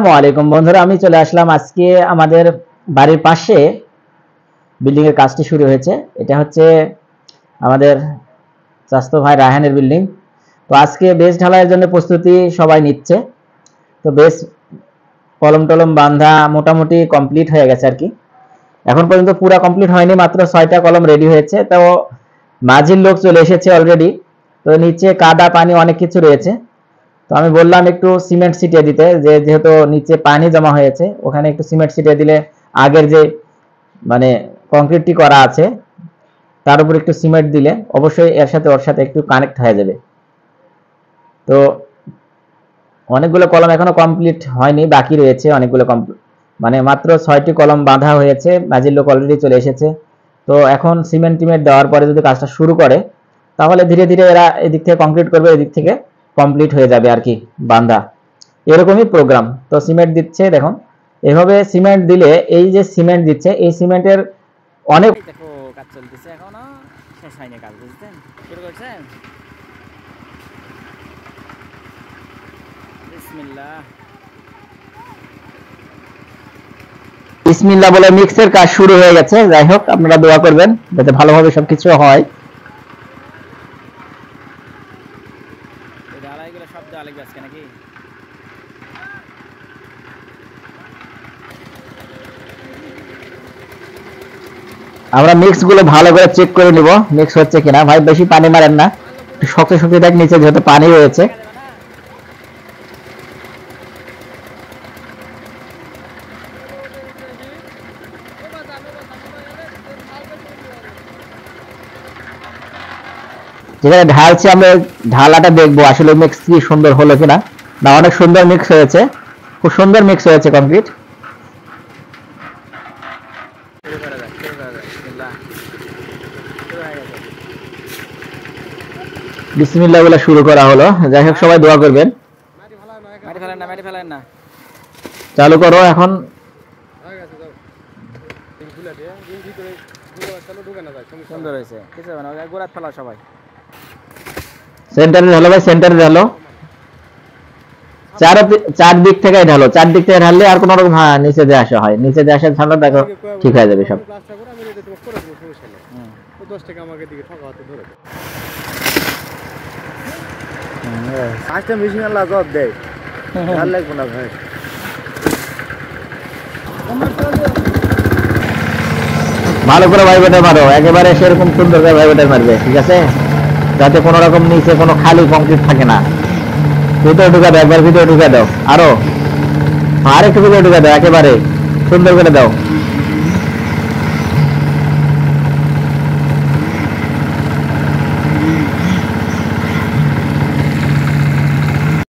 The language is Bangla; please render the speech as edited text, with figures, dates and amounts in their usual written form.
আসসালামু আলাইকুম বন্ধুরা, আমি চলে আসলাম আজকে আমাদের বাড়ির পাশে বিল্ডিং এর কাজটি শুরু হয়েছে। এটা হচ্ছে আমাদের চাচাতো ভাই রায়হানের বিল্ডিং। তো আজকে বেস ঢালাইয়ের জন্য প্রস্তুতি সবাই নিচ্ছে। তো বেস কলম টলম বাঁধা মোটামুটি কমপ্লিট হয়ে গেছে আর কি। এখন পর্যন্ত পুরো কমপ্লিট হয়নি, মাত্র 6টা কলম রেডি হয়েছে। তো মাঝির লোক চলে এসেছে অলরেডি। তো নিচে কাদা পানি অনেক কিছু রয়েছে। তো আমি বললাম একটু সিমেন্ট ছিটিয়ে দিতে, যেহেতু নিচে পানি জমা হয়েছে, ওখানে একটু সিমেন্ট ছিটিয়ে দিলে আগের যে মানে কংক্রিটটি করা আছে তার উপর একটু সিমেন্ট দিলে অবশ্যই এর সাথে ওর সাথে একটু কানেক্ট হয়ে যাবে। তো অনেকগুলো কলম এখনো কমপ্লিট হয়নি, বাকি রয়েছে অনেকগুলো মানে মাত্র 6টি কলম বাঁধা হয়েছে, মাঝির লোক অলরেডি চলে এসেছে। তো এখন সিমেন্ট টিমেন্ট দেওয়ার পরে যদি কাজটা শুরু করে তাহলে ধীরে ধীরে এরা এদিক থেকে কমপ্লিট করবে, এদিক থেকে কমপ্লিট হয়ে যাবে আর কি বাঁধা। এরকমই প্রোগ্রাম। তো সিমেন্ট দিচ্ছে, দেখুন এভাবে সিমেন্ট দিলে, এই যে সিমেন্ট দিচ্ছে এই সিমেন্টের অনেক কাজ চলতেছে, এখনো শেষ হয়নি কাজ, বুঝছেন? শুরু করছেন? বিসমিল্লাহ বিসমিল্লাহ বলে মিক্সের কাজ শুরু হয়ে গেছে। যাই হোক, আপনারা দোয়া করবেন যাতে ভালোভাবে সবকিছু হয়। ঢালাইগুলো সব দেওয়া লাগবে আজকে নাকি? আমরা মিক্স গুলো ভালো করে চেক করে নিব মিক্স হচ্ছে কিনা। ভাই বেশি পানি মারেন না, শক্ত শক্ত দেখ নিচে যেহেতু পানি রয়েছে। যেখানে ঢালছি আমরা ঢালাটা দেখবো আসলে মিক্স কি সুন্দর হলো কিনা। না, অনেক সুন্দর মিক্স হয়েছে, খুব সুন্দর মিক্স হয়েছে কমপ্লিট। বিসমিল্লাহ বলে শুরু করা হলো। যাই হোক, সবাই দোয়া করবেন। মাটি ফেলেন না। চালু করো এখন। সুন্দর হয়েছে, কিছু হবে না, গোড়াত ফেলা সবাই। সেন্টারে ঢালো ভাই, সেন্টারে ঢালো। চারদিক থেকে ঢালো, চারদিক থেকে ঢাললে আর কোনো রকম নিচে দিয়ে আসা হয়, নিচে দিয়ে আসা ঢালো, দেখো ঠিক হয়ে যাবে সব। পাঁচটা মেশিন আল্লাহ জব দেয়, ভাল লাগবে না ভাই। ভালো করে ভাইব্রেটার মারো, একেবারে সেরকম সুন্দর করে ভাইব্রেটার মারবে, ঠিক আছে? যাতে কোনো রকম নিচে কোনো খালি কংক্রিট থাকে না। ভিতরে ঢুকা দাও, একবার ভিতরে ঢুকা দাও, আরো একটু ভিতরে ঢুকা দাও, একেবারে সুন্দর করে দাও।